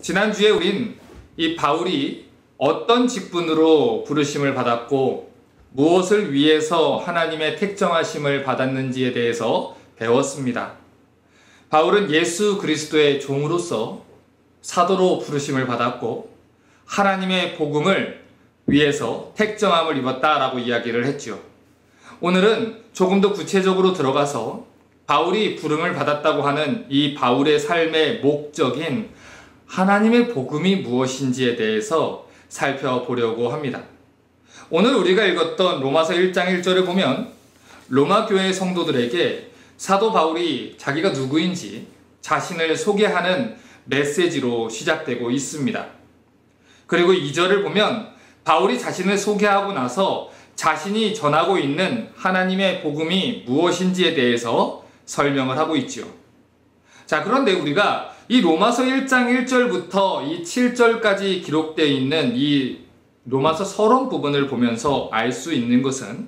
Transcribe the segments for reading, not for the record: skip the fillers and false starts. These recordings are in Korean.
지난주에 우린 이 바울이 어떤 직분으로 부르심을 받았고 무엇을 위해서 하나님의 택정하심을 받았는지에 대해서 배웠습니다. 바울은 예수 그리스도의 종으로서 사도로 부르심을 받았고 하나님의 복음을 위해서 택정함을 입었다라고 이야기를 했죠. 오늘은 조금 더 구체적으로 들어가서 바울이 부름을 받았다고 하는 이 바울의 삶의 목적인 하나님의 복음이 무엇인지에 대해서 살펴보려고 합니다. 오늘 우리가 읽었던 로마서 1장 1절을 보면 로마 교회 성도들에게 사도 바울이 자기가 누구인지 자신을 소개하는 메시지로 시작되고 있습니다. 그리고 2절을 보면 바울이 자신을 소개하고 나서 자신이 전하고 있는 하나님의 복음이 무엇인지에 대해서 설명을 하고 있죠. 자, 그런데 우리가 이 로마서 1장 1절부터 이 7절까지 기록되어 있는 이 로마서 서론 부분을 보면서 알 수 있는 것은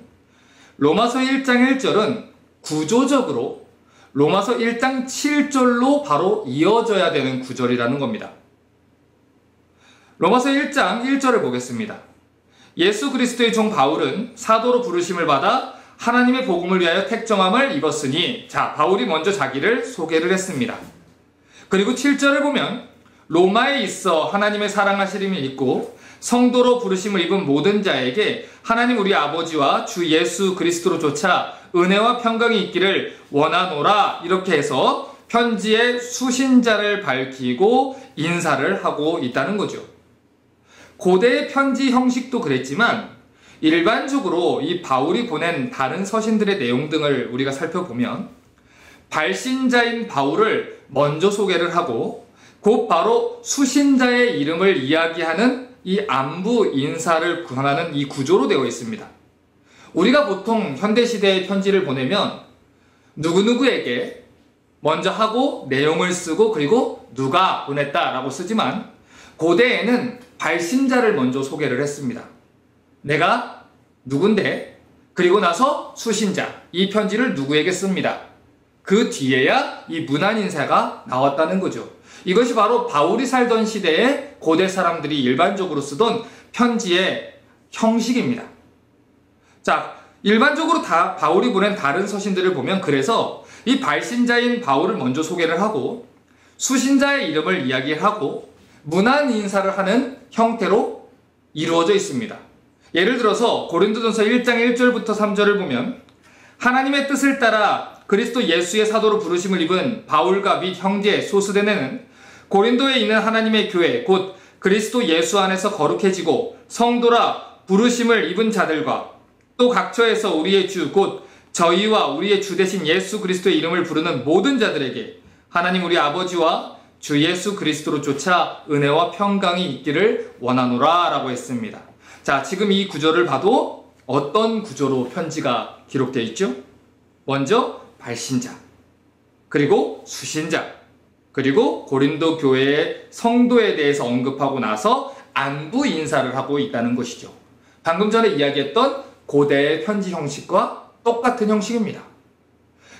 로마서 1장 1절은 구조적으로 로마서 1장 7절로 바로 이어져야 되는 구절이라는 겁니다. 로마서 1장 1절을 보겠습니다. 예수 그리스도의 종 바울은 사도로 부르심을 받아 하나님의 복음을 위하여 택정함을 입었으니, 자, 바울이 먼저 자기를 소개를 했습니다. 그리고 7절을 보면 로마에 있어 하나님의 사랑하심이 있고 성도로 부르심을 입은 모든 자에게 하나님 우리 아버지와 주 예수 그리스도로조차 은혜와 평강이 있기를 원하노라, 이렇게 해서 편지의 수신자를 밝히고 인사를 하고 있다는 거죠. 고대의 편지 형식도 그랬지만 일반적으로 이 바울이 보낸 다른 서신들의 내용 등을 우리가 살펴보면 발신자인 바울을 먼저 소개를 하고 곧 바로 수신자의 이름을 이야기하는 이 안부 인사를 권하는 이 구조로 되어 있습니다. 우리가 보통 현대시대의 편지를 보내면 누구누구에게 먼저 하고 내용을 쓰고 그리고 누가 보냈다라고 쓰지만 고대에는 발신자를 먼저 소개를 했습니다. 내가 누군데, 그리고 나서 수신자, 이 편지를 누구에게 씁니다. 그 뒤에야 이 문안 인사가 나왔다는 거죠. 이것이 바로 바울이 살던 시대에 고대 사람들이 일반적으로 쓰던 편지의 형식입니다. 자, 일반적으로 다 바울이 보낸 다른 서신들을 보면 그래서 이 발신자인 바울을 먼저 소개를 하고 수신자의 이름을 이야기하고 문안 인사를 하는 형태로 이루어져 있습니다. 예를 들어서 고린도전서 1장 1절부터 3절을 보면 하나님의 뜻을 따라 그리스도 예수의 사도로 부르심을 입은 바울과 및 형제 소스데네는 고린도에 있는 하나님의 교회 곧 그리스도 예수 안에서 거룩해지고 성도라 부르심을 입은 자들과 또 각처에서 우리의 주 곧 저희와 우리의 주 되신 예수 그리스도의 이름을 부르는 모든 자들에게 하나님 우리 아버지와 주 예수 그리스도로조차 은혜와 평강이 있기를 원하노라 라고 했습니다. 자, 지금 이 구절을 봐도 어떤 구조로 편지가 기록되어 있죠? 먼저 발신자, 그리고 수신자, 그리고 고린도 교회의 성도에 대해서 언급하고 나서 안부 인사를 하고 있다는 것이죠. 방금 전에 이야기했던 고대의 편지 형식과 똑같은 형식입니다.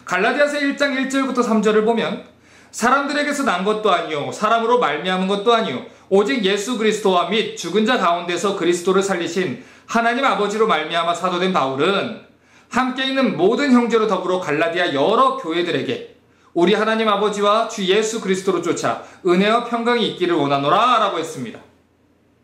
갈라디아서 1장 1절부터 3절을 보면 사람들에게서 난 것도 아니요 사람으로 말미암은 것도 아니요 오직 예수 그리스도와 및 죽은 자 가운데서 그리스도를 살리신 하나님 아버지로 말미암아 사도된 바울은 함께 있는 모든 형제로 더불어 갈라디아 여러 교회들에게 우리 하나님 아버지와 주 예수 그리스도로 쫓아 은혜와 평강이 있기를 원하노라 라고 했습니다.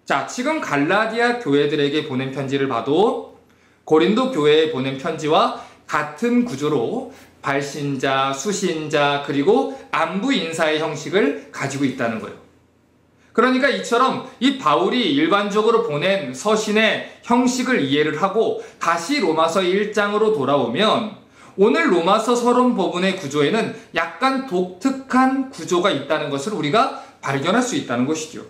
자, 지금 갈라디아 교회들에게 보낸 편지를 봐도 고린도 교회에 보낸 편지와 같은 구조로 발신자, 수신자, 그리고 안부 인사의 형식을 가지고 있다는 거예요. 그러니까 이처럼 이 바울이 일반적으로 보낸 서신의 형식을 이해를 하고 다시 로마서 1장으로 돌아오면 오늘 로마서 서론 부분의 구조에는 약간 독특한 구조가 있다는 것을 우리가 발견할 수 있다는 것이죠.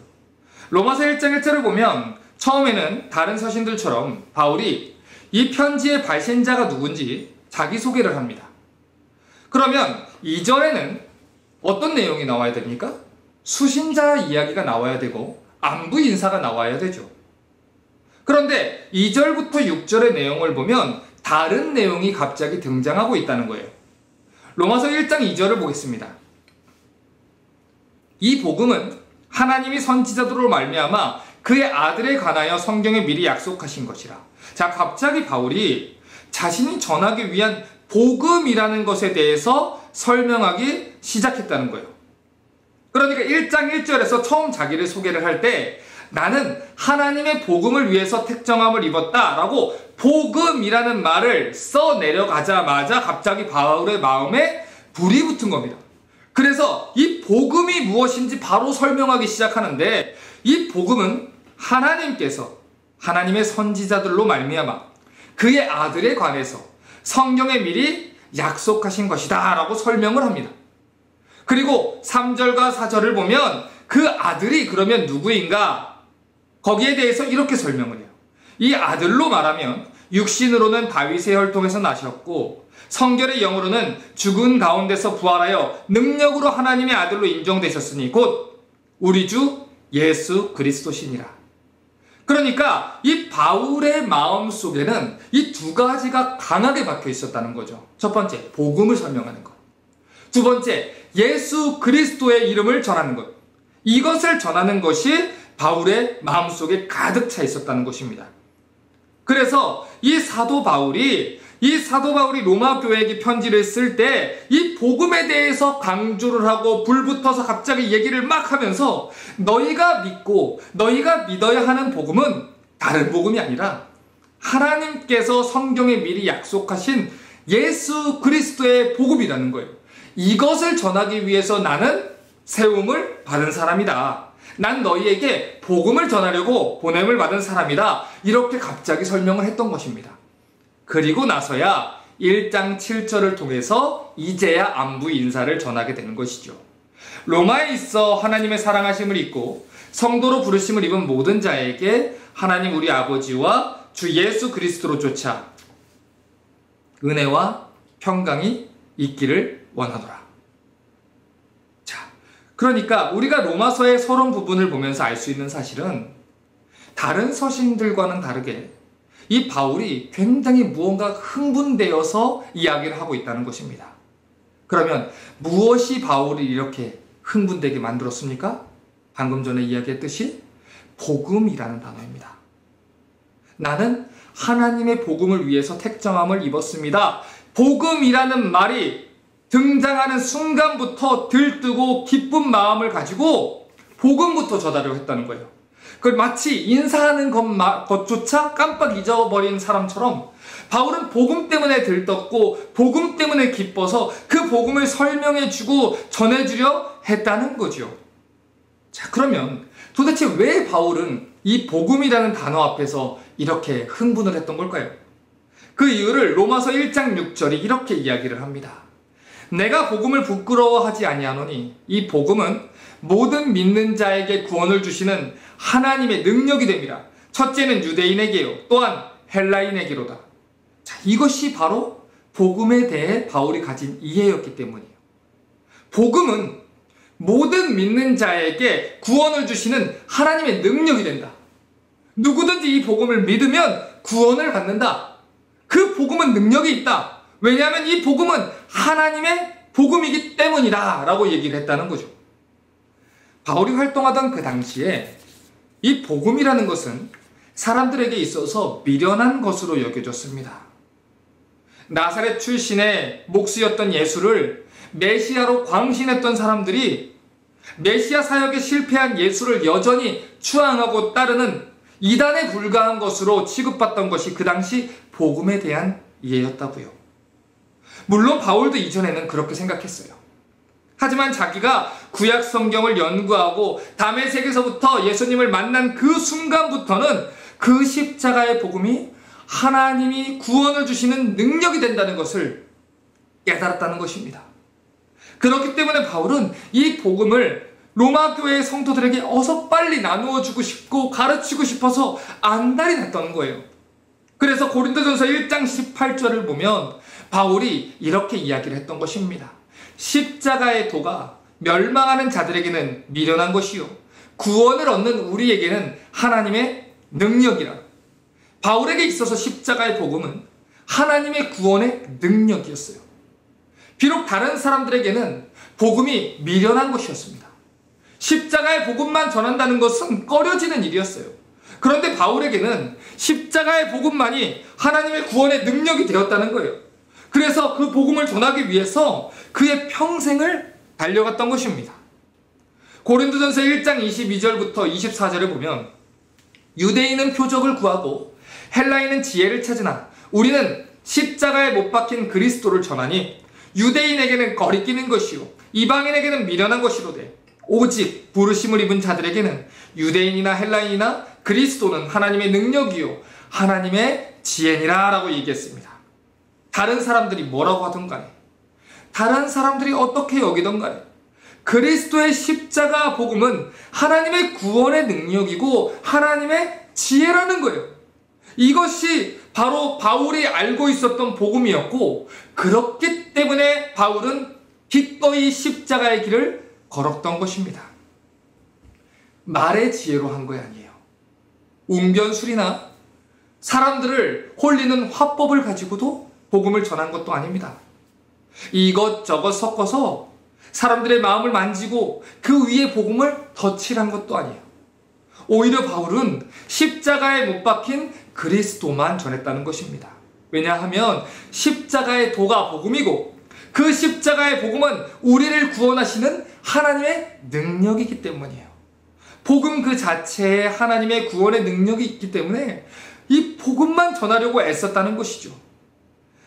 로마서 1장 1절을 보면 처음에는 다른 서신들처럼 바울이 이 편지의 발신자가 누군지 자기소개를 합니다. 그러면 이전에는 어떤 내용이 나와야 됩니까? 수신자 이야기가 나와야 되고 안부 인사가 나와야 되죠. 그런데 2절부터 6절의 내용을 보면 다른 내용이 갑자기 등장하고 있다는 거예요. 로마서 1장 2절을 보겠습니다. 이 복음은 하나님이 선지자들로 말미암아 그의 아들에 관하여 성경에 미리 약속하신 것이라. 자, 갑자기 바울이 자신이 전하기 위한 복음이라는 것에 대해서 설명하기 시작했다는 거예요. 그러니까 1장 1절에서 처음 자기를 소개를 할 때 나는 하나님의 복음을 위해서 택정함을 입었다라고 복음이라는 말을 써내려가자마자 갑자기 바울의 마음에 불이 붙은 겁니다. 그래서 이 복음이 무엇인지 바로 설명하기 시작하는데, 이 복음은 하나님께서 하나님의 선지자들로 말미암아 그의 아들에 관해서 성경에 미리 약속하신 것이다 라고 설명을 합니다. 그리고 3절과 4절을 보면 그 아들이 그러면 누구인가? 거기에 대해서 이렇게 설명을 해요. 이 아들로 말하면 육신으로는 다윗의 혈통에서 나셨고 성결의 영으로는 죽은 가운데서 부활하여 능력으로 하나님의 아들로 인정되셨으니 곧 우리 주 예수 그리스도시니라. 그러니까 이 바울의 마음 속에는 이 두 가지가 강하게 박혀 있었다는 거죠. 첫 번째, 복음을 설명하는 것. 두 번째, 예수 그리스도의 이름을 전하는 것. 이것을 전하는 것이 바울의 마음속에 가득 차 있었다는 것입니다. 그래서 이 사도 바울이 로마 교회에게 편지를 쓸 때 이 복음에 대해서 강조를 하고 불붙어서 갑자기 얘기를 막 하면서 너희가 믿고 너희가 믿어야 하는 복음은 다른 복음이 아니라 하나님께서 성경에 미리 약속하신 예수 그리스도의 복음이라는 거예요. 이것을 전하기 위해서 나는 세움을 받은 사람이다. 난 너희에게 복음을 전하려고 보냄을 받은 사람이다. 이렇게 갑자기 설명을 했던 것입니다. 그리고 나서야 1장 7절을 통해서 이제야 안부 인사를 전하게 되는 것이죠. 로마에 있어 하나님의 사랑하심을 입고 성도로 부르심을 입은 모든 자에게 하나님 우리 아버지와 주 예수 그리스도로 쫓아 은혜와 평강이 있기를 원하노라. 자, 그러니까 우리가 로마서의 서론 부분을 보면서 알 수 있는 사실은 다른 서신들과는 다르게 이 바울이 굉장히 무언가 흥분되어서 이야기를 하고 있다는 것입니다. 그러면 무엇이 바울을 이렇게 흥분되게 만들었습니까? 방금 전에 이야기했듯이 복음이라는 단어입니다. 나는 하나님의 복음을 위해서 택정함을 입었습니다. 복음이라는 말이 등장하는 순간부터 들뜨고 기쁜 마음을 가지고 복음부터 전하려고 했다는 거예요. 마치 인사하는 것조차 깜빡 잊어버린 사람처럼 바울은 복음 때문에 들떴고 복음 때문에 기뻐서 그 복음을 설명해주고 전해주려 했다는 거죠. 자, 그러면 도대체 왜 바울은 이 복음이라는 단어 앞에서 이렇게 흥분을 했던 걸까요? 그 이유를 로마서 1장 6절이 이렇게 이야기를 합니다. 내가 복음을 부끄러워하지 아니하노니 이 복음은 모든 믿는 자에게 구원을 주시는 하나님의 능력이 됩니다. 첫째는 유대인에게요, 또한 헬라인에게로다. 자, 이것이 바로 복음에 대해 바울이 가진 이해였기 때문이에요. 복음은 모든 믿는 자에게 구원을 주시는 하나님의 능력이 된다. 누구든지 이 복음을 믿으면 구원을 받는다. 그 복음은 능력이 있다. 왜냐하면 이 복음은 하나님의 복음이기 때문이다 라고 얘기를 했다는 거죠. 바울이 활동하던 그 당시에 이 복음이라는 것은 사람들에게 있어서 미련한 것으로 여겨졌습니다. 나사렛 출신의 목수였던 예수를 메시아로 광신했던 사람들이 메시아 사역에 실패한 예수를 여전히 추앙하고 따르는 이단에 불과한 것으로 취급받던 것이 그 당시 복음에 대한 이해였다고요. 물론 바울도 이전에는 그렇게 생각했어요. 하지만 자기가 구약 성경을 연구하고 다메섹에서부터 예수님을 만난 그 순간부터는 그 십자가의 복음이 하나님이 구원을 주시는 능력이 된다는 것을 깨달았다는 것입니다. 그렇기 때문에 바울은 이 복음을 로마 교회의 성도들에게 어서 빨리 나누어 주고 싶고 가르치고 싶어서 안달이 났던 거예요. 그래서 고린도전서 1장 18절을 보면 바울이 이렇게 이야기를 했던 것입니다. 십자가의 도가 멸망하는 자들에게는 미련한 것이요 구원을 얻는 우리에게는 하나님의 능력이라. 바울에게 있어서 십자가의 복음은 하나님의 구원의 능력이었어요. 비록 다른 사람들에게는 복음이 미련한 것이었습니다. 십자가의 복음만 전한다는 것은 꺼려지는 일이었어요. 그런데 바울에게는 십자가의 복음만이 하나님의 구원의 능력이 되었다는 거예요. 그래서 그 복음을 전하기 위해서 그의 평생을 달려갔던 것입니다. 고린도전서 1장 22절부터 24절에 보면 유대인은 표적을 구하고 헬라인은 지혜를 찾으나 우리는 십자가에 못 박힌 그리스도를 전하니 유대인에게는 거리끼는 것이요 이방인에게는 미련한 것이로되 오직 부르심을 입은 자들에게는 유대인이나 헬라인이나 그리스도는 하나님의 능력이요 하나님의 지혜니라 라고 얘기했습니다. 다른 사람들이 뭐라고 하든 간에, 다른 사람들이 어떻게 여기든 간에 그리스도의 십자가 복음은 하나님의 구원의 능력이고 하나님의 지혜라는 거예요. 이것이 바로 바울이 알고 있었던 복음이었고, 그렇기 때문에 바울은 기꺼이 십자가의 길을 걸었던 것입니다. 말의 지혜로 한 거 아니에요. 웅변술이나 사람들을 홀리는 화법을 가지고도 복음을 전한 것도 아닙니다. 이것저것 섞어서 사람들의 마음을 만지고 그 위에 복음을 덧칠한 것도 아니에요. 오히려 바울은 십자가에 못 박힌 그리스도만 전했다는 것입니다. 왜냐하면 십자가의 도가 복음이고 그 십자가의 복음은 우리를 구원하시는 하나님의 능력이기 때문이에요. 복음 그 자체에 하나님의 구원의 능력이 있기 때문에 이 복음만 전하려고 애썼다는 것이죠.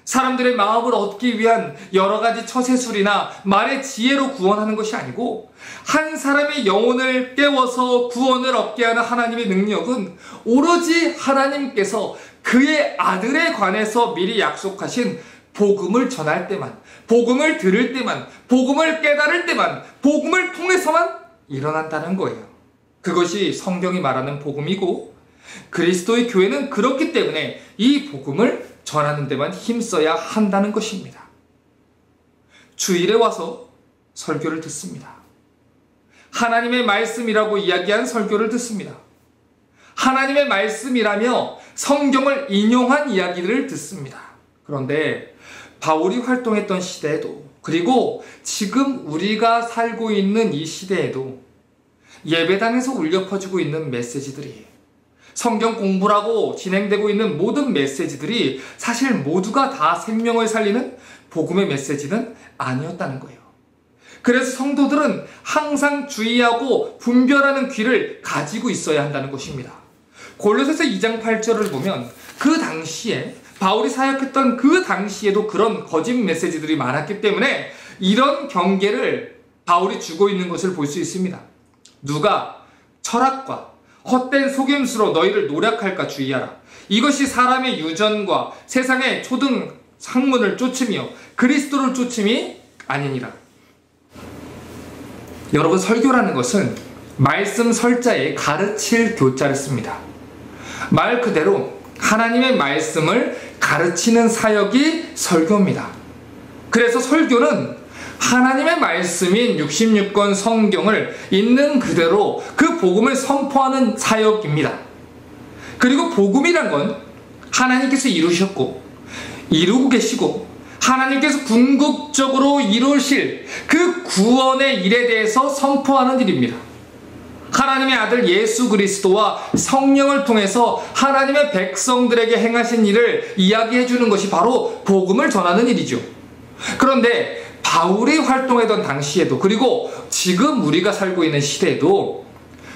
사람들의 마음을 얻기 위한 여러 가지 처세술이나 말의 지혜로 구원하는 것이 아니고, 한 사람의 영혼을 깨워서 구원을 얻게 하는 하나님의 능력은 오로지 하나님께서 그의 아들에 관해서 미리 약속하신 복음을 전할 때만, 복음을 들을 때만, 복음을 깨달을 때만, 복음을 통해서만 일어난다는 거예요. 그것이 성경이 말하는 복음이고, 그리스도의 교회는 그렇기 때문에 이 복음을 전하는 데만 힘써야 한다는 것입니다. 주일에 와서 설교를 듣습니다. 하나님의 말씀이라고 이야기한 설교를 듣습니다. 하나님의 말씀이라며 성경을 인용한 이야기들을 듣습니다. 그런데 바울이 활동했던 시대에도, 그리고 지금 우리가 살고 있는 이 시대에도 예배당에서 울려 퍼지고 있는 메시지들이, 성경 공부라고 진행되고 있는 모든 메시지들이 사실 모두가 다 생명을 살리는 복음의 메시지는 아니었다는 거예요. 그래서 성도들은 항상 주의하고 분별하는 귀를 가지고 있어야 한다는 것입니다. 골로새서 2장 8절을 보면 그 당시에 바울이 사역했던 그 당시에도 그런 거짓 메시지들이 많았기 때문에 이런 경계를 바울이 주고 있는 것을 볼 수 있습니다. 누가 철학과 헛된 속임수로 너희를 노략할까 주의하라. 이것이 사람의 유전과 세상의 초등 학문을 쫓으며 그리스도를 쫓음이 아니니라. 여러분, 설교라는 것은 말씀 설자에 가르칠 교자를 씁니다. 말 그대로 하나님의 말씀을 가르치는 사역이 설교입니다. 그래서 설교는 하나님의 말씀인 66권 성경을 있는 그대로 그 복음을 선포하는 사역입니다. 그리고 복음이란 건 하나님께서 이루셨고 이루고 계시고 하나님께서 궁극적으로 이루실 그 구원의 일에 대해서 선포하는 일입니다. 하나님의 아들 예수 그리스도와 성령을 통해서 하나님의 백성들에게 행하신 일을 이야기해 주는 것이 바로 복음을 전하는 일이죠. 그런데 바울이 활동하던 당시에도, 그리고 지금 우리가 살고 있는 시대에도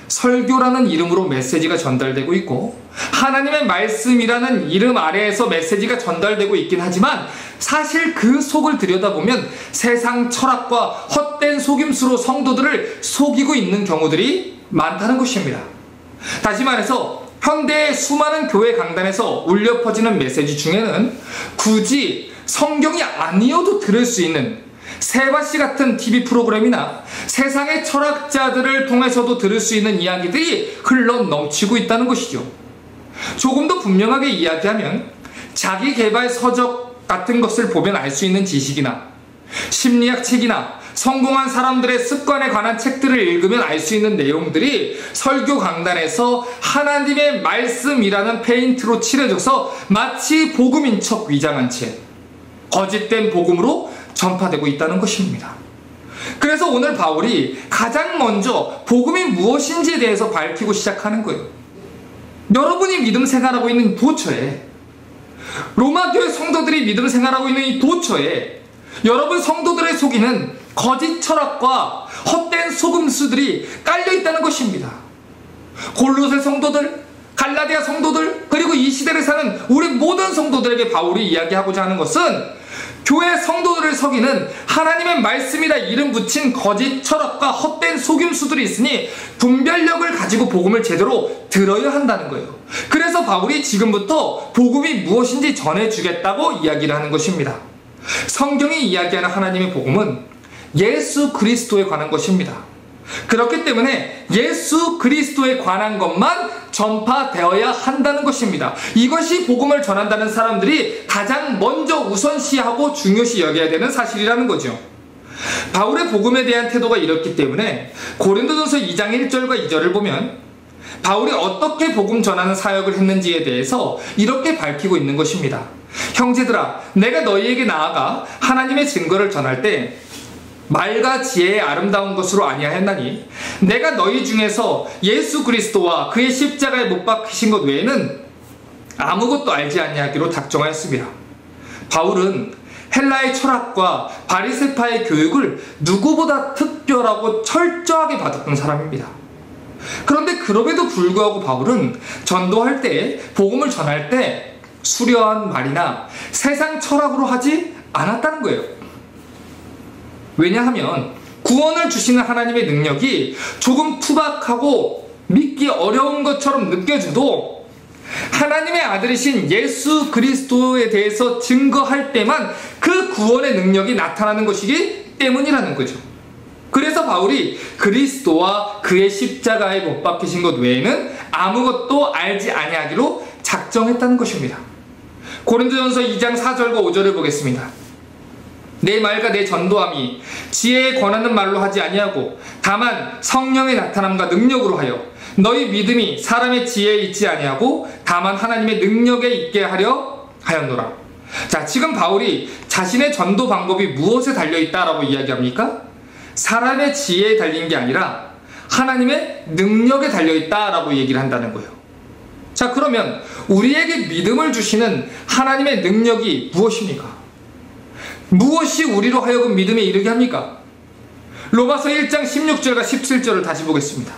설교라는 이름으로 메시지가 전달되고 있고 하나님의 말씀이라는 이름 아래에서 메시지가 전달되고 있긴 하지만 사실 그 속을 들여다보면 세상 철학과 헛된 속임수로 성도들을 속이고 있는 경우들이 많다는 것입니다. 다시 말해서 현대의 수많은 교회 강단에서 울려 퍼지는 메시지 중에는 굳이 성경이 아니어도 들을 수 있는 세바씨 같은 TV 프로그램이나 세상의 철학자들을 통해서도 들을 수 있는 이야기들이 흘러 넘치고 있다는 것이죠. 조금 더 분명하게 이야기하면 자기 개발 서적 같은 것을 보면 알 수 있는 지식이나 심리학 책이나 성공한 사람들의 습관에 관한 책들을 읽으면 알 수 있는 내용들이 설교 강단에서 하나님의 말씀이라는 페인트로 칠해져서 마치 복음인 척 위장한 채 거짓된 복음으로 전파되고 있다는 것입니다. 그래서 오늘 바울이 가장 먼저 복음이 무엇인지에 대해서 밝히고 시작하는 거예요. 여러분이 믿음 생활하고 있는 도처에, 로마 교회 성도들이 믿음 생활하고 있는 이 도처에 여러분 성도들의 속이는 거짓 철학과 헛된 속임수들이 깔려있다는 것입니다. 골로새 성도들, 갈라디아 성도들, 그리고 이 시대를 사는 우리 모든 성도들에게 바울이 이야기하고자 하는 것은 교회 성도들을 속이는 하나님의 말씀이라 이름 붙인 거짓 철학과 헛된 속임수들이 있으니 분별력을 가지고 복음을 제대로 들어야 한다는 거예요. 그래서 바울이 지금부터 복음이 무엇인지 전해주겠다고 이야기를 하는 것입니다. 성경이 이야기하는 하나님의 복음은 예수 그리스도에 관한 것입니다. 그렇기 때문에 예수 그리스도에 관한 것만 전파되어야 한다는 것입니다. 이것이 복음을 전한다는 사람들이 가장 먼저 우선시하고 중요시 여겨야 되는 사실이라는 거죠. 바울의 복음에 대한 태도가 이렇기 때문에 고린도전서 2장 1절과 2절을 보면 바울이 어떻게 복음 전하는 사역을 했는지에 대해서 이렇게 밝히고 있는 것입니다. 형제들아, 내가 너희에게 나아가 하나님의 증거를 전할 때 말과 지혜의 아름다운 것으로 아니하였나니 내가 너희 중에서 예수 그리스도와 그의 십자가에 못 박히신 것 외에는 아무것도 알지 아니하기로 작정하였습니다. 바울은 헬라의 철학과 바리새파의 교육을 누구보다 특별하고 철저하게 받았던 사람입니다. 그런데 그럼에도 불구하고 바울은 전도할 때, 복음을 전할 때 수려한 말이나 세상 철학으로 하지 않았다는 거예요. 왜냐하면 구원을 주시는 하나님의 능력이 조금 투박하고 믿기 어려운 것처럼 느껴져도 하나님의 아들이신 예수 그리스도에 대해서 증거할 때만 그 구원의 능력이 나타나는 것이기 때문이라는 거죠. 그래서 바울이 그리스도와 그의 십자가에 못 박히신 것 외에는 아무것도 알지 아니하기로 작정했다는 것입니다. 고린도전서 2장 4절과 5절을 보겠습니다. 내 말과 내 전도함이 지혜에 권하는 말로 하지 아니하고 다만 성령의 나타남과 능력으로 하여 너희 믿음이 사람의 지혜에 있지 아니하고 다만 하나님의 능력에 있게 하려 하였노라. 자, 지금 바울이 자신의 전도 방법이 무엇에 달려있다라고 이야기합니까? 사람의 지혜에 달린 게 아니라 하나님의 능력에 달려있다라고 얘기를 한다는 거예요. 자, 그러면 우리에게 믿음을 주시는 하나님의 능력이 무엇입니까? 무엇이 우리로 하여금 믿음에 이르게 합니까? 로마서 1장 16절과 17절을 다시 보겠습니다.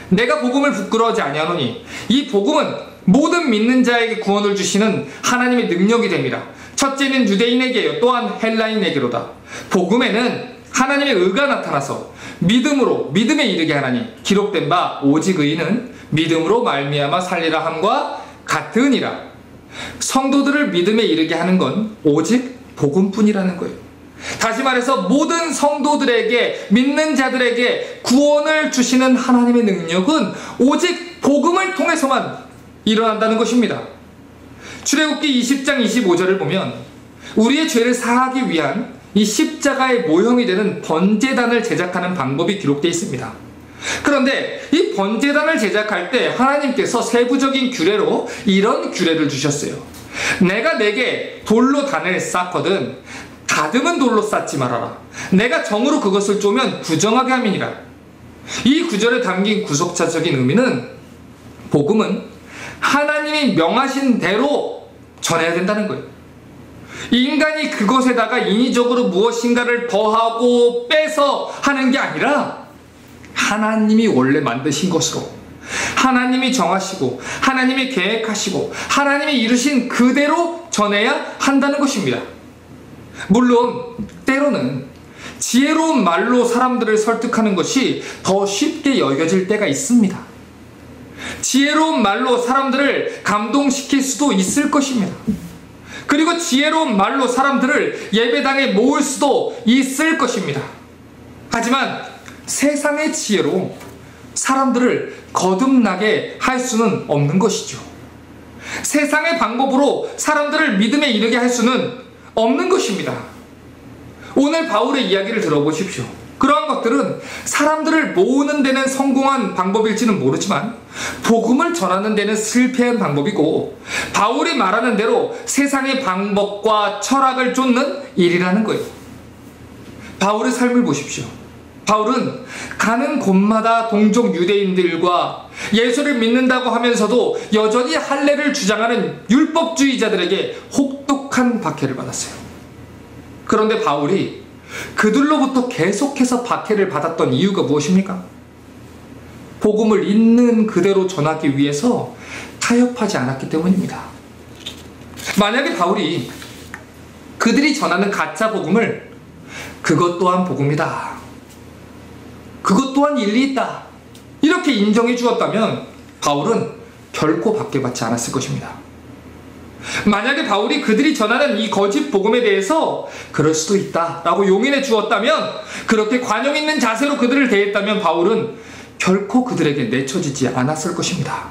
내가 복음을 부끄러워하지 아니하노니 이 복음은 모든 믿는 자에게 구원을 주시는 하나님의 능력이 됩니다. 첫째는 유대인에게요, 또한 헬라인에게로다. 복음에는 하나님의 의가 나타나서 믿음으로 믿음에 이르게 하나니 기록된 바 오직 의인은 믿음으로 말미암아 살리라 함과 같으니라. 성도들을 믿음에 이르게 하는 건 오직 복음뿐이라는 거예요. 다시 말해서 모든 성도들에게, 믿는 자들에게 구원을 주시는 하나님의 능력은 오직 복음을 통해서만 일어난다는 것입니다. 출애굽기 20장 25절을 보면 우리의 죄를 사하기 위한 이 십자가의 모형이 되는 번제단을 제작하는 방법이 기록되어 있습니다. 그런데 이 번제단을 제작할 때 하나님께서 세부적인 규례로 이런 규례를 주셨어요. 내가 내게 돌로 단을 쌓거든 다듬은 돌로 쌓지 말아라. 내가 정으로 그것을 쪼면 부정하게 함이니라. 이 구절에 담긴 구속사적인 의미는 복음은 하나님이 명하신 대로 전해야 된다는 거예요. 인간이 그것에다가 인위적으로 무엇인가를 더하고 빼서 하는 게 아니라 하나님이 원래 만드신 것으로, 하나님이 정하시고 하나님이 계획하시고 하나님이 이루신 그대로 전해야 한다는 것입니다. 물론 때로는 지혜로운 말로 사람들을 설득하는 것이 더 쉽게 여겨질 때가 있습니다. 지혜로운 말로 사람들을 감동시킬 수도 있을 것입니다. 그리고 지혜로운 말로 사람들을 예배당에 모을 수도 있을 것입니다. 하지만 세상의 지혜로 사람들을 거듭나게 할 수는 없는 것이죠. 세상의 방법으로 사람들을 믿음에 이르게 할 수는 없는 것입니다. 오늘 바울의 이야기를 들어보십시오. 그러한 것들은 사람들을 모으는 데는 성공한 방법일지는 모르지만 복음을 전하는 데는 실패한 방법이고 바울이 말하는 대로 세상의 방법과 철학을 쫓는 일이라는 거예요. 바울의 삶을 보십시오. 바울은 가는 곳마다 동족 유대인들과 예수를 믿는다고 하면서도 여전히 할례를 주장하는 율법주의자들에게 혹독한 박해를 받았어요. 그런데 바울이 그들로부터 계속해서 박해를 받았던 이유가 무엇입니까? 복음을 있는 그대로 전하기 위해서 타협하지 않았기 때문입니다. 만약에 바울이 그들이 전하는 가짜 복음을 그것 또한 복음이다, 그것 또한 일리 있다, 이렇게 인정해 주었다면 바울은 결코 박해받지 않았을 것입니다. 만약에 바울이 그들이 전하는 이 거짓 복음에 대해서 그럴 수도 있다 라고 용인해 주었다면, 그렇게 관용 있는 자세로 그들을 대했다면 바울은 결코 그들에게 내쳐지지 않았을 것입니다.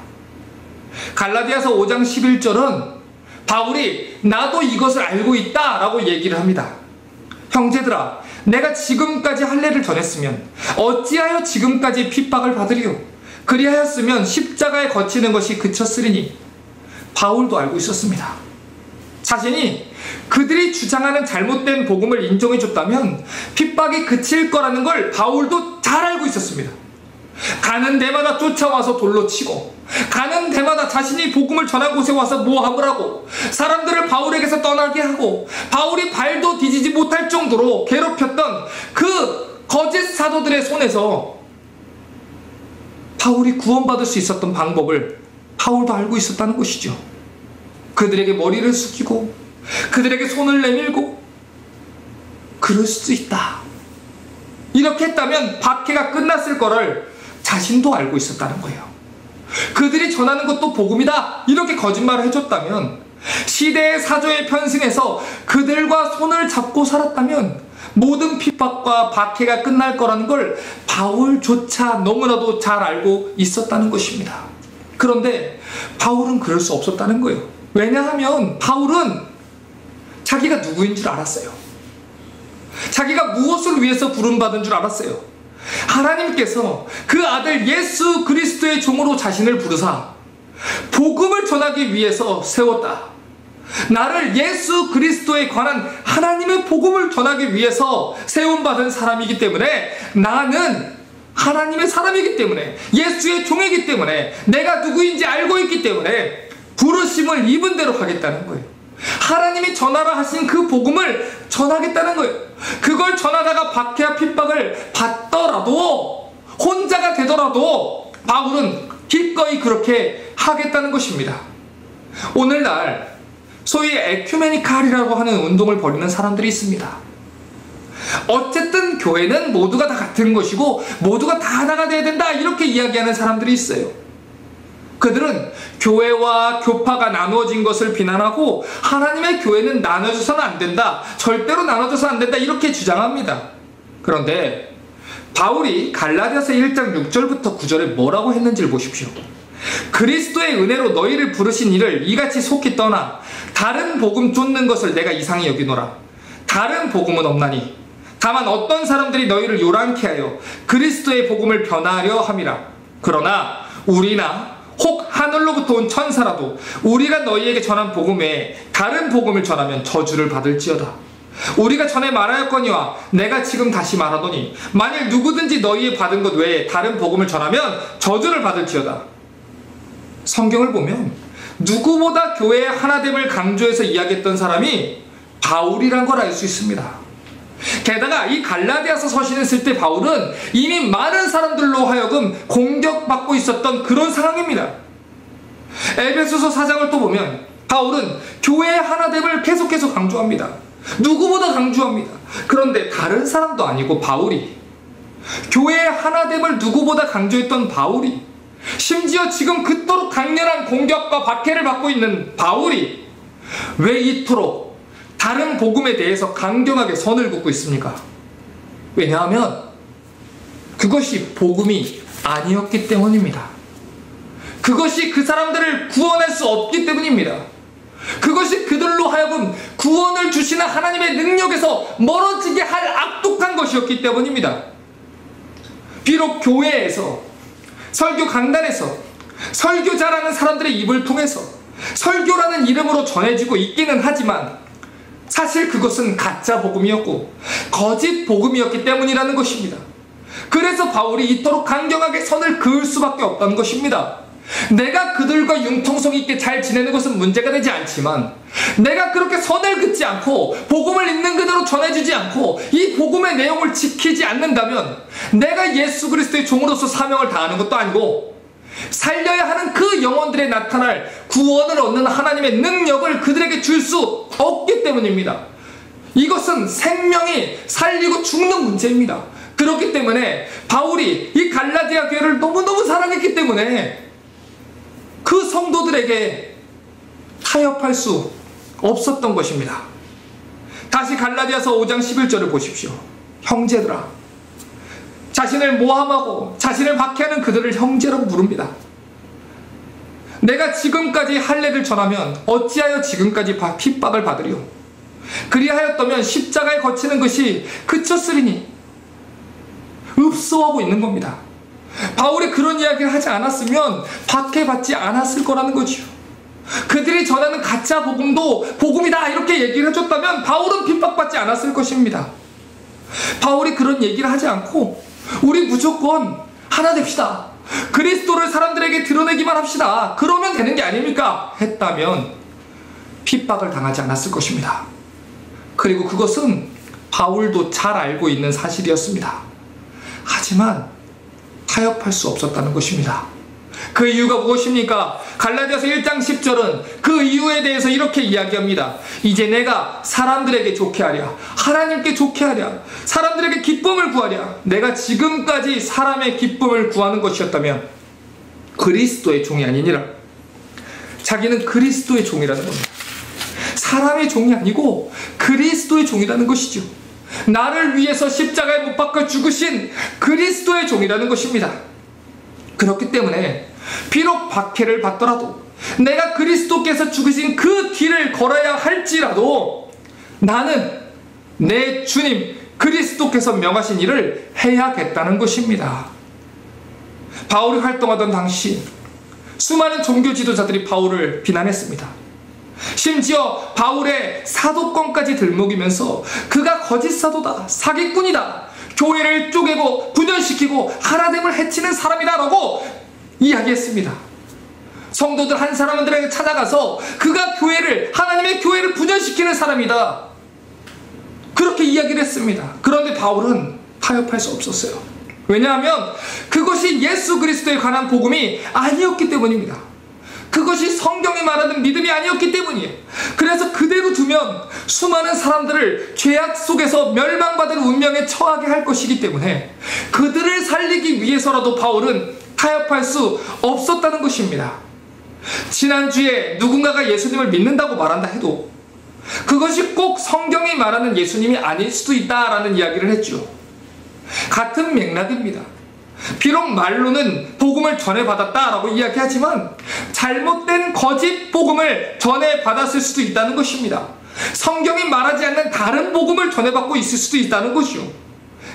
갈라디아서 5장 11절은 바울이 나도 이것을 알고 있다 라고 얘기를 합니다. 형제들아, 내가 지금까지 할례를 전했으면 어찌하여 지금까지 핍박을 받으리요? 그리하였으면 십자가에 거치는 것이 그쳤으리니. 바울도 알고 있었습니다. 자신이 그들이 주장하는 잘못된 복음을 인정해 줬다면 핍박이 그칠 거라는 걸 바울도 잘 알고 있었습니다. 가는 데마다 쫓아와서 돌로 치고, 가는 데마다 자신이 복음을 전한 곳에 와서 모함을 하고, 사람들을 바울에게서 떠나게 하고, 바울이 발도 디디지 못할 정도로 괴롭혔던 그 거짓 사도들의 손에서 바울이 구원받을 수 있었던 방법을 바울도 알고 있었다는 것이죠. 그들에게 머리를 숙이고 그들에게 손을 내밀고 그럴 수 있다, 이렇게 했다면 박해가 끝났을 거를 자신도 알고 있었다는 거예요. 그들이 전하는 것도 복음이다, 이렇게 거짓말을 해줬다면, 시대의 사조에 편승해서 그들과 손을 잡고 살았다면 모든 핍박과 박해가 끝날 거라는 걸 바울조차 너무나도 잘 알고 있었다는 것입니다. 그런데 바울은 그럴 수 없었다는 거예요. 왜냐하면 바울은 자기가 누구인 줄 알았어요. 자기가 무엇을 위해서 부름받은 줄 알았어요. 하나님께서 그 아들 예수 그리스도의 종으로 자신을 부르사 복음을 전하기 위해서 세웠다. 나를 예수 그리스도에 관한 하나님의 복음을 전하기 위해서 세움받은 사람이기 때문에, 나는 하나님의 사람이기 때문에, 예수의 종이기 때문에, 내가 누구인지 알고 있기 때문에 부르심을 입은 대로 하겠다는 거예요. 하나님이 전하라 하신 그 복음을 전하겠다는 거예요. 그걸 전하다가 박해와 핍박을 받더라도, 혼자가 되더라도 바울은 기꺼이 그렇게 하겠다는 것입니다. 오늘날 소위 에큐메니칼이라고 하는 운동을 벌이는 사람들이 있습니다. 어쨌든 교회는 모두가 다 같은 것이고 모두가 다 하나가 돼야 된다, 이렇게 이야기하는 사람들이 있어요. 그들은 교회와 교파가 나누어진 것을 비난하고 하나님의 교회는 나눠져서는 안 된다, 절대로 나눠져서 안 된다, 이렇게 주장합니다. 그런데 바울이 갈라디아서 1장 6절부터 9절에 뭐라고 했는지를 보십시오. 그리스도의 은혜로 너희를 부르신 이를 이같이 속히 떠나 다른 복음 쫓는 것을 내가 이상히 여기노라. 다른 복음은 없나니 다만 어떤 사람들이 너희를 요란케 하여 그리스도의 복음을 변화하려 함이라. 그러나 우리나 혹 하늘로부터 온 천사라도 우리가 너희에게 전한 복음 외에 다른 복음을 전하면 저주를 받을지어다. 우리가 전에 말하였거니와 내가 지금 다시 말하노니 만일 누구든지 너희의 받은 것 외에 다른 복음을 전하면 저주를 받을지어다. 성경을 보면 누구보다 교회의 하나됨을 강조해서 이야기했던 사람이 바울이란 걸 알 수 있습니다. 게다가 이 갈라디아서 서신을 쓸 때 바울은 이미 많은 사람들로 하여금 공격받고 있었던 그런 상황입니다. 에베소서 4장을 또 보면 바울은 교회의 하나됨을 계속해서 강조합니다. 누구보다 강조합니다. 그런데 다른 사람도 아니고 바울이, 교회의 하나됨을 누구보다 강조했던 바울이, 심지어 지금 그토록 강렬한 공격과 박해를 받고 있는 바울이 왜 이토록 다른 복음에 대해서 강경하게 선을 긋고 있습니까? 왜냐하면 그것이 복음이 아니었기 때문입니다. 그것이 그 사람들을 구원할 수 없기 때문입니다. 그것이 그들로 하여금 구원을 주시는 하나님의 능력에서 멀어지게 할 악독한 것이었기 때문입니다. 비록 교회에서, 설교 강단에서 설교자라는 사람들의 입을 통해서 설교라는 이름으로 전해지고 있기는 하지만 사실 그것은 가짜 복음이었고 거짓 복음이었기 때문이라는 것입니다. 그래서 바울이 이토록 강경하게 선을 그을 수밖에 없다는 것입니다. 내가 그들과 융통성 있게 잘 지내는 것은 문제가 되지 않지만 내가 그렇게 선을 긋지 않고 복음을 있는 그대로 전해주지 않고 이 복음의 내용을 지키지 않는다면 내가 예수 그리스도의 종으로서 사명을 다하는 것도 아니고 살려야 하는 그 영혼들에 나타날 구원을 얻는 하나님의 능력을 그들에게 줄 수 없기 때문입니다. 이것은 생명이 살리고 죽는 문제입니다. 그렇기 때문에 바울이 이 갈라디아 교회를 너무너무 사랑했기 때문에 그 성도들에게 타협할 수 없었던 것입니다. 다시 갈라디아서 5장 11절을 보십시오. 형제들아, 자신을 모함하고 자신을 박해하는 그들을 형제라고 부릅니다. 내가 지금까지 할례를 전하면 어찌하여 지금까지 핍박을 받으리요? 그리하였다면 십자가에 거치는 것이 그쳤으리니 읍소하고 있는 겁니다. 바울이 그런 이야기를 하지 않았으면 박해받지 않았을 거라는 거지요. 그들이 전하는 가짜 복음도 복음이다 이렇게 얘기를 해줬다면 바울은 핍박받지 않았을 것입니다. 바울이 그런 얘기를 하지 않고 우리 무조건 하나 됩시다, 그리스도를 사람들에게 드러내기만 합시다, 그러면 되는 게 아닙니까? 했다면 핍박을 당하지 않았을 것입니다. 그리고 그것은 바울도 잘 알고 있는 사실이었습니다. 하지만 타협할 수 없었다는 것입니다. 그 이유가 무엇입니까? 갈라디아서 1장 10절은 그 이유에 대해서 이렇게 이야기합니다. 이제 내가 사람들에게 좋게 하랴, 하나님께 좋게 하랴, 사람들에게 기쁨을 구하랴. 내가 지금까지 사람의 기쁨을 구하는 것이었다면 그리스도의 종이 아니니라. 자기는 그리스도의 종이라는 겁니다. 사람의 종이 아니고 그리스도의 종이라는 것이죠. 나를 위해서 십자가에 못 박혀 죽으신 그리스도의 종이라는 것입니다. 그렇기 때문에 비록 박해를 받더라도 내가 그리스도께서 죽으신 그 길을 걸어야 할지라도 나는 내 주님 그리스도께서 명하신 일을 해야겠다는 것입니다. 바울이 활동하던 당시 수많은 종교 지도자들이 바울을 비난했습니다. 심지어 바울의 사도권까지 들먹이면서 그가 거짓 사도다, 사기꾼이다, 교회를 쪼개고 분열시키고 하나됨을 해치는 사람이다 라고 이야기했습니다. 성도들 한 사람들에게 찾아가서 그가 하나님의 교회를 분열시키는 사람이다, 그렇게 이야기를 했습니다. 그런데 바울은 타협할 수 없었어요. 왜냐하면 그것이 예수 그리스도에 관한 복음이 아니었기 때문입니다. 그것이 성경이 말하는 믿음이 아니었기 때문이에요. 그래서 그대로 두면 수많은 사람들을 죄악 속에서 멸망받을 운명에 처하게 할 것이기 때문에 그들을 살리기 위해서라도 바울은 타협할 수 없었다는 것입니다. 지난주에 누군가가 예수님을 믿는다고 말한다 해도 그것이 꼭 성경이 말하는 예수님이 아닐 수도 있다라는 이야기를 했죠. 같은 맥락입니다. 비록 말로는 복음을 전해받았다라고 이야기하지만 잘못된 거짓 복음을 전해받았을 수도 있다는 것입니다. 성경이 말하지 않는 다른 복음을 전해받고 있을 수도 있다는 것이요.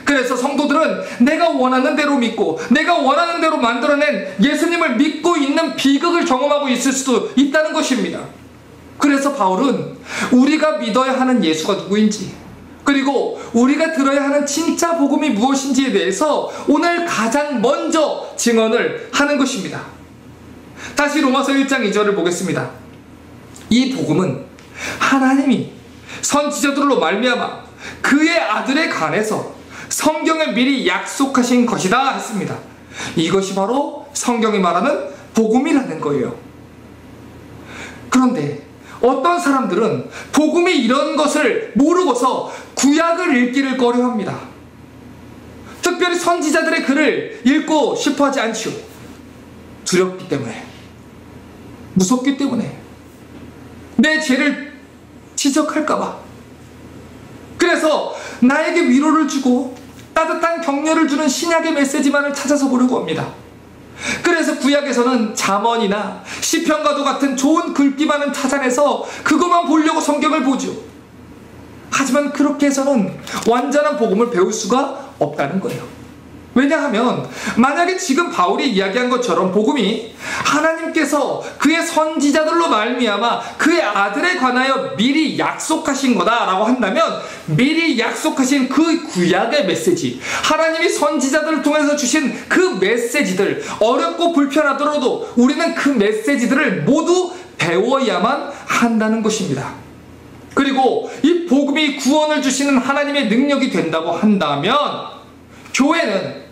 그래서 성도들은 내가 원하는 대로 믿고 내가 원하는 대로 만들어낸 예수님을 믿고 있는 비극을 경험하고 있을 수도 있다는 것입니다. 그래서 바울은 우리가 믿어야 하는 예수가 누구인지, 그리고 우리가 들어야 하는 진짜 복음이 무엇인지에 대해서 오늘 가장 먼저 증언을 하는 것입니다. 다시 로마서 1장 2절을 보겠습니다. 이 복음은 하나님이 선지자들로 말미암아 그의 아들에 관해서 성경에 미리 약속하신 것이다 했습니다. 이것이 바로 성경이 말하는 복음이라는 거예요. 그런데 어떤 사람들은 복음이 이런 것을 모르고서 구약을 읽기를 꺼려합니다. 특별히 선지자들의 글을 읽고 싶어하지 않지요. 두렵기 때문에, 무섭기 때문에, 내 죄를 지적할까봐. 그래서 나에게 위로를 주고 따뜻한 격려를 주는 신약의 메시지만을 찾아서 보려고 합니다. 그래서 구약에서는 잠언이나 시편과도 같은 좋은 글귀만을 찾아내서 그것만 보려고 성경을 보죠. 하지만 그렇게 해서는 완전한 복음을 배울 수가 없다는 거예요. 왜냐하면 만약에 지금 바울이 이야기한 것처럼 복음이 하나님께서 그의 선지자들로 말미암아 그의 아들에 관하여 미리 약속하신 거다라고 한다면, 미리 약속하신 그 구약의 메시지, 하나님이 선지자들을 통해서 주신 그 메시지들, 어렵고 불편하더라도 우리는 그 메시지들을 모두 배워야만 한다는 것입니다. 그리고 이 복음이 구원을 주시는 하나님의 능력이 된다고 한다면, 교회는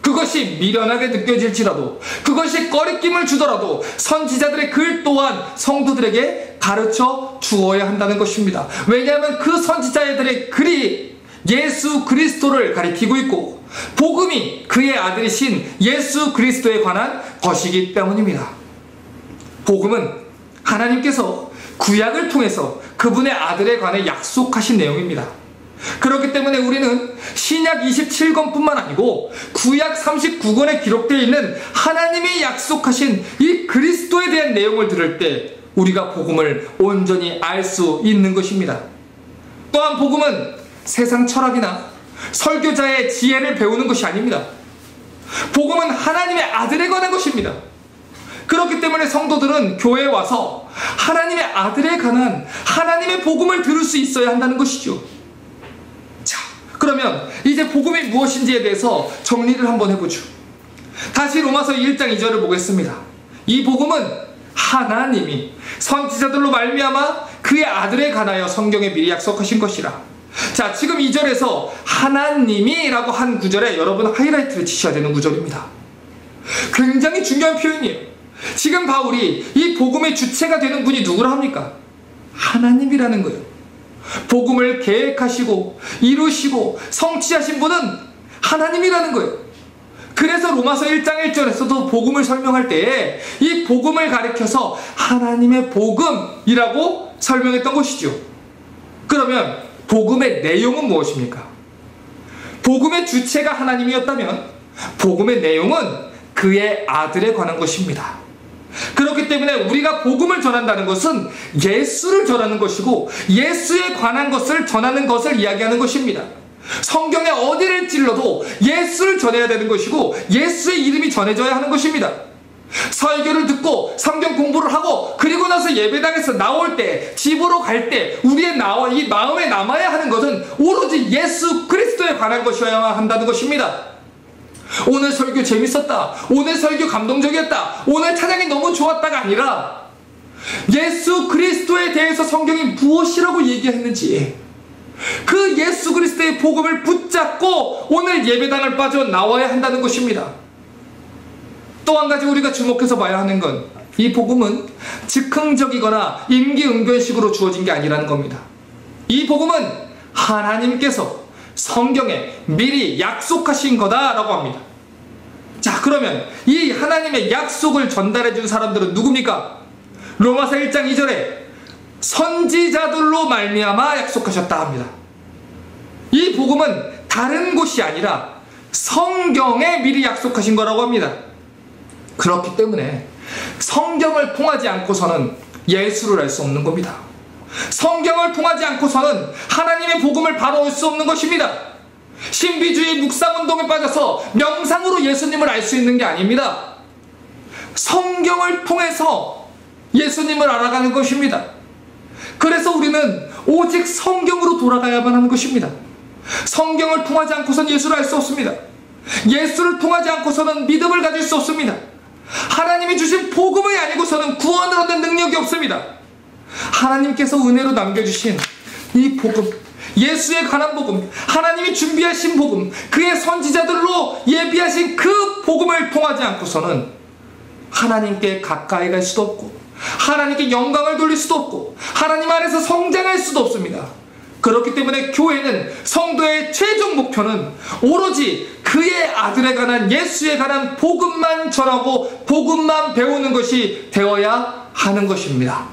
그것이 미련하게 느껴질지라도, 그것이 꺼리낌을 주더라도 선지자들의 글 또한 성도들에게 가르쳐 주어야 한다는 것입니다. 왜냐하면 그 선지자들의 글이 예수 그리스도를 가리키고 있고 복음이 그의 아들이신 예수 그리스도에 관한 것이기 때문입니다. 복음은 하나님께서 구약을 통해서 그분의 아들에 관해 약속하신 내용입니다. 그렇기 때문에 우리는 신약 27권뿐만 아니고 구약 39권에 기록되어 있는 하나님이 약속하신 이 그리스도에 대한 내용을 들을 때 우리가 복음을 온전히 알 수 있는 것입니다. 또한 복음은 세상 철학이나 설교자의 지혜를 배우는 것이 아닙니다. 복음은 하나님의 아들에 관한 것입니다. 그렇기 때문에 성도들은 교회에 와서 하나님의 아들에 관한 하나님의 복음을 들을 수 있어야 한다는 것이죠. 자, 그러면 이제 복음이 무엇인지에 대해서 정리를 한번 해보죠. 다시 로마서 1장 2절을 보겠습니다. 이 복음은 하나님이 선지자들로 말미암아 그의 아들에 관하여 성경에 미리 약속하신 것이라. 자, 지금 2절에서 하나님이 라고 한 구절에 여러분 하이라이트를 치셔야 되는 구절입니다. 굉장히 중요한 표현이에요. 지금 바울이 이 복음의 주체가 되는 분이 누구라 합니까? 하나님이라는 거예요. 복음을 계획하시고 이루시고 성취하신 분은 하나님이라는 거예요. 그래서 로마서 1장 1절에서도 복음을 설명할 때에 이 복음을 가리켜서 하나님의 복음이라고 설명했던 것이죠. 그러면 복음의 내용은 무엇입니까? 복음의 주체가 하나님이었다면 복음의 내용은 그의 아들에 관한 것입니다. 그렇기 때문에 우리가 복음을 전한다는 것은 예수를 전하는 것이고 예수에 관한 것을 전하는 것을 이야기하는 것입니다. 성경에 어디를 찔러도 예수를 전해야 되는 것이고 예수의 이름이 전해져야 하는 것입니다. 설교를 듣고 성경 공부를 하고 그리고 나서 예배당에서 나올 때, 집으로 갈 때 우리의 이 마음에 남아야 하는 것은 오로지 예수 그리스도에 관한 것이어야만 한다는 것입니다. 오늘 설교 재밌었다, 오늘 설교 감동적이었다, 오늘 찬양이 너무 좋았다가 아니라 예수 그리스도에 대해서 성경이 무엇이라고 얘기했는지 그 예수 그리스도의 복음을 붙잡고 오늘 예배당을 빠져나와야 한다는 것입니다. 또 한 가지 우리가 주목해서 봐야 하는 건 이 복음은 즉흥적이거나 임기응변식으로 주어진 게 아니라는 겁니다. 이 복음은 하나님께서 성경에 미리 약속하신 거다라고 합니다. 자, 그러면 이 하나님의 약속을 전달해 준 사람들은 누굽니까? 로마서 1장 2절에 선지자들로 말미암아 약속하셨다 합니다. 이 복음은 다른 곳이 아니라 성경에 미리 약속하신 거라고 합니다. 그렇기 때문에 성경을 통하지 않고서는 예수를 알 수 없는 겁니다. 성경을 통하지 않고서는 하나님의 복음을 바로 알 수 없는 것입니다. 신비주의 묵상운동에 빠져서 명상으로 예수님을 알 수 있는 게 아닙니다. 성경을 통해서 예수님을 알아가는 것입니다. 그래서 우리는 오직 성경으로 돌아가야만 하는 것입니다. 성경을 통하지 않고서는 예수를 알 수 없습니다. 예수를 통하지 않고서는 믿음을 가질 수 없습니다. 하나님이 주신 복음이 아니고서는 구원을 얻는 능력이 없습니다. 하나님께서 은혜로 남겨주신 이 복음, 예수에 관한 복음, 하나님이 준비하신 복음, 그의 선지자들로 예비하신 그 복음을 통하지 않고서는 하나님께 가까이 갈 수도 없고 하나님께 영광을 돌릴 수도 없고 하나님 안에서 성장할 수도 없습니다. 그렇기 때문에 교회는, 성도의 최종 목표는 오로지 그의 아들에 관한, 예수에 관한 복음만 전하고 복음만 배우는 것이 되어야 하는 것입니다.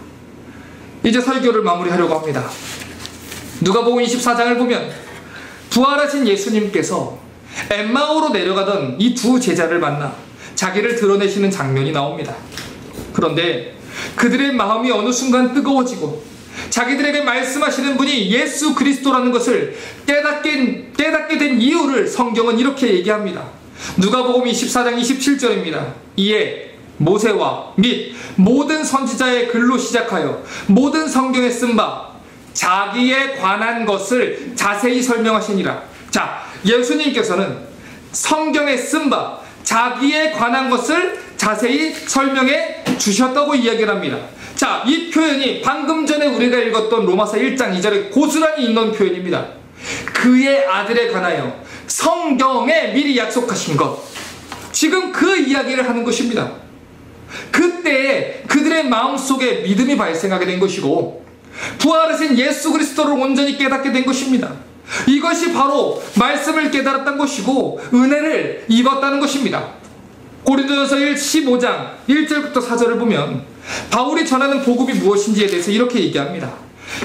이제 설교를 마무리하려고 합니다. 누가복음 24장을 보면 부활하신 예수님께서 엠마오로 내려가던 이 두 제자를 만나 자기를 드러내시는 장면이 나옵니다. 그런데 그들의 마음이 어느 순간 뜨거워지고 자기들에게 말씀하시는 분이 예수 그리스도라는 것을 깨닫게 된 이유를 성경은 이렇게 얘기합니다. 누가복음 24장 27절입니다. 이에 모세와 및 모든 선지자의 글로 시작하여 모든 성경에 쓴 바 자기에 관한 것을 자세히 설명하시니라. 자, 예수님께서는 성경에 쓴 바 자기에 관한 것을 자세히 설명해 주셨다고 이야기를 합니다. 자, 이 표현이 방금 전에 우리가 읽었던 로마서 1장 2절에 고스란히 있는 표현입니다. 그의 아들에 관하여 성경에 미리 약속하신 것. 지금 그 이야기를 하는 것입니다. 그때 그들의 마음속에 믿음이 발생하게 된 것이고 부활하신 예수 그리스도를 온전히 깨닫게 된 것입니다. 이것이 바로 말씀을 깨달았던 것이고 은혜를 입었다는 것입니다. 고린도전서 15장 1절부터 4절을 보면 바울이 전하는 복음이 무엇인지에 대해서 이렇게 얘기합니다.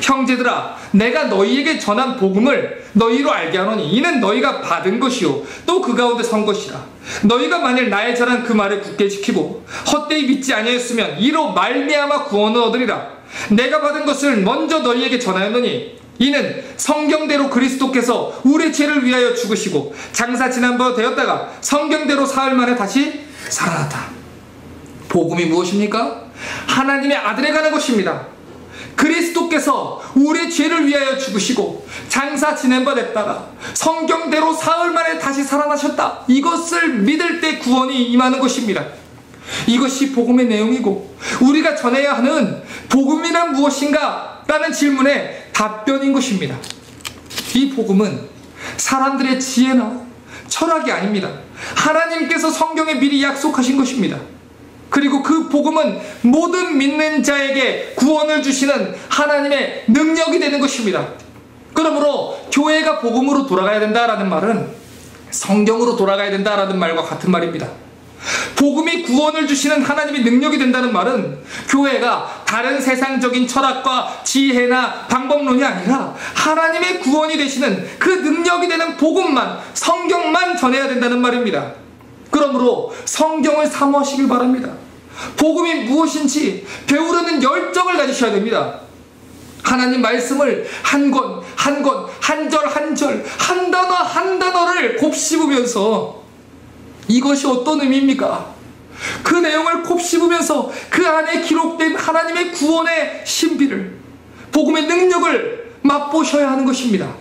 형제들아, 내가 너희에게 전한 복음을 너희로 알게 하노니 이는 너희가 받은 것이요 또 그 가운데 선 것이라. 너희가 만일 나의 전한 그 말을 굳게 지키고 헛되이 믿지 아니하였으면 이로 말미암아 구원을 얻으리라. 내가 받은 것을 먼저 너희에게 전하였노니 이는 성경대로 그리스도께서 우리 죄를 위하여 죽으시고 장사 지난 바 되었다가 성경대로 사흘 만에 다시 살아났다. 복음이 무엇입니까? 하나님의 아들에 관한 것입니다. 그리스도께서 우리 죄를 위하여 죽으시고 장사 지낸 바 됐다가 성경대로 사흘 만에 다시 살아나셨다. 이것을 믿을 때 구원이 임하는 것입니다. 이것이 복음의 내용이고 우리가 전해야 하는 복음이란 무엇인가? 라는 질문에 답변인 것입니다. 이 복음은 사람들의 지혜나 철학이 아닙니다. 하나님께서 성경에 미리 약속하신 것입니다. 그리고 그 복음은 모든 믿는 자에게 구원을 주시는 하나님의 능력이 되는 것입니다. 그러므로 교회가 복음으로 돌아가야 된다라는 말은 성경으로 돌아가야 된다라는 말과 같은 말입니다. 복음이 구원을 주시는 하나님의 능력이 된다는 말은 교회가 다른 세상적인 철학과 지혜나 방법론이 아니라 하나님의 구원이 되시는 그 능력이 되는 복음만, 성경만 전해야 된다는 말입니다. 그러므로 성경을 사모하시길 바랍니다. 복음이 무엇인지 배우려는 열정을 가지셔야 됩니다. 하나님 말씀을 한 권, 한 권, 한 절, 한 절, 한 단어, 한 단어를 곱씹으면서 이것이 어떤 의미입니까? 그 내용을 곱씹으면서 그 안에 기록된 하나님의 구원의 신비를, 복음의 능력을 맛보셔야 하는 것입니다.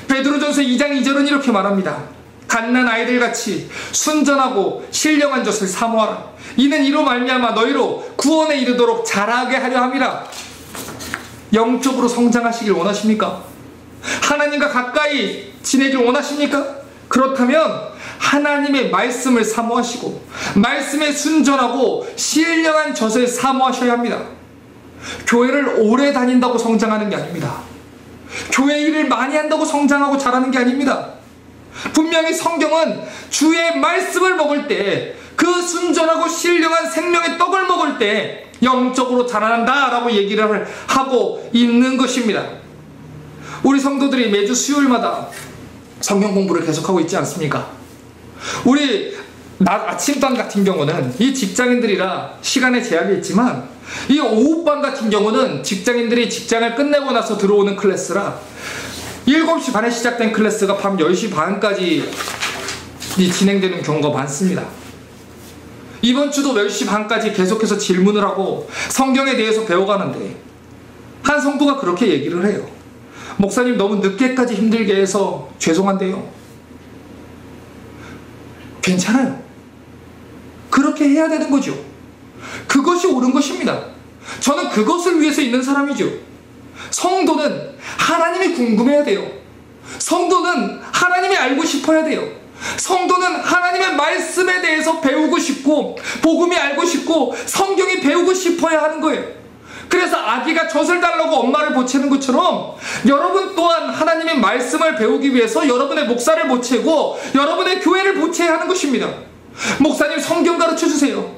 베드로전서 2장 2절은 이렇게 말합니다. 갓난 아이들같이 순전하고 신령한 젖을 사모하라. 이는 이로 말미암아 너희로 구원에 이르도록 자라게 하려 함이라. 영적으로 성장하시길 원하십니까? 하나님과 가까이 지내길 원하십니까? 그렇다면 하나님의 말씀을 사모하시고 말씀에 순전하고 신령한 젖을 사모하셔야 합니다. 교회를 오래 다닌다고 성장하는 게 아닙니다. 교회 일을 많이 한다고 성장하고 자라는 게 아닙니다. 분명히 성경은 주의 말씀을 먹을 때, 그 순전하고 신령한 생명의 떡을 먹을 때 영적으로 자라난다 라고 얘기를 하고 있는 것입니다. 우리 성도들이 매주 수요일마다 성경 공부를 계속하고 있지 않습니까? 우리 아침반 같은 경우는 이 직장인들이라 시간에 제약이 있지만 이 오후반 같은 경우는 직장인들이 직장을 끝내고 나서 들어오는 클래스라 7시 반에 시작된 클래스가 밤 10시 반까지 진행되는 경우가 많습니다. 이번 주도 10시 반까지 계속해서 질문을 하고 성경에 대해서 배워가는데 한 성도가 그렇게 얘기를 해요. 목사님, 너무 늦게까지 힘들게 해서 죄송한데요. 괜찮아요. 그렇게 해야 되는 거죠. 그것이 옳은 것입니다. 저는 그것을 위해서 있는 사람이죠. 성도는 하나님이 궁금해야 돼요. 성도는 하나님이 알고 싶어야 돼요. 성도는 하나님의 말씀에 대해서 배우고 싶고 복음이 알고 싶고 성경이 배우고 싶어야 하는 거예요. 그래서 아기가 젖을 달라고 엄마를 보채는 것처럼 여러분 또한 하나님의 말씀을 배우기 위해서 여러분의 목사를 보채고 여러분의 교회를 보채야 하는 것입니다. 목사님, 성경 가르쳐주세요.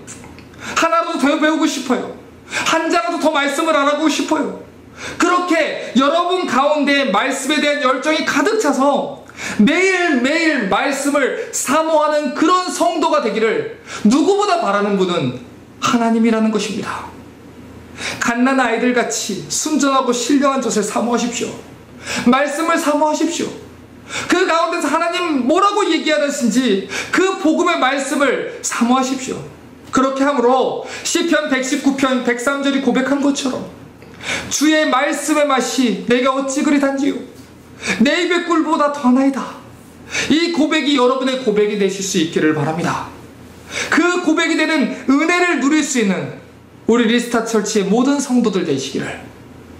하나라도 더 배우고 싶어요. 한 자라도 더 말씀을 알아보고 싶어요. 그렇게 여러분 가운데 말씀에 대한 열정이 가득 차서 매일매일 말씀을 사모하는 그런 성도가 되기를 누구보다 바라는 분은 하나님이라는 것입니다. 갓난 아이들같이 순전하고 신령한 젖을 사모하십시오. 말씀을 사모하십시오. 그 가운데서 하나님 뭐라고 얘기하는지 그 복음의 말씀을 사모하십시오. 그렇게 함으로 시편 119편 103절이 고백한 것처럼 주의 말씀의 맛이 내가 어찌 그리 단지요 내 입의 꿀보다 더 나이다. 이 고백이 여러분의 고백이 되실 수 있기를 바랍니다. 그 고백이 되는 은혜를 누릴 수 있는 우리 리스타 철치의 모든 성도들 되시기를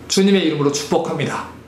주님의 이름으로 축복합니다.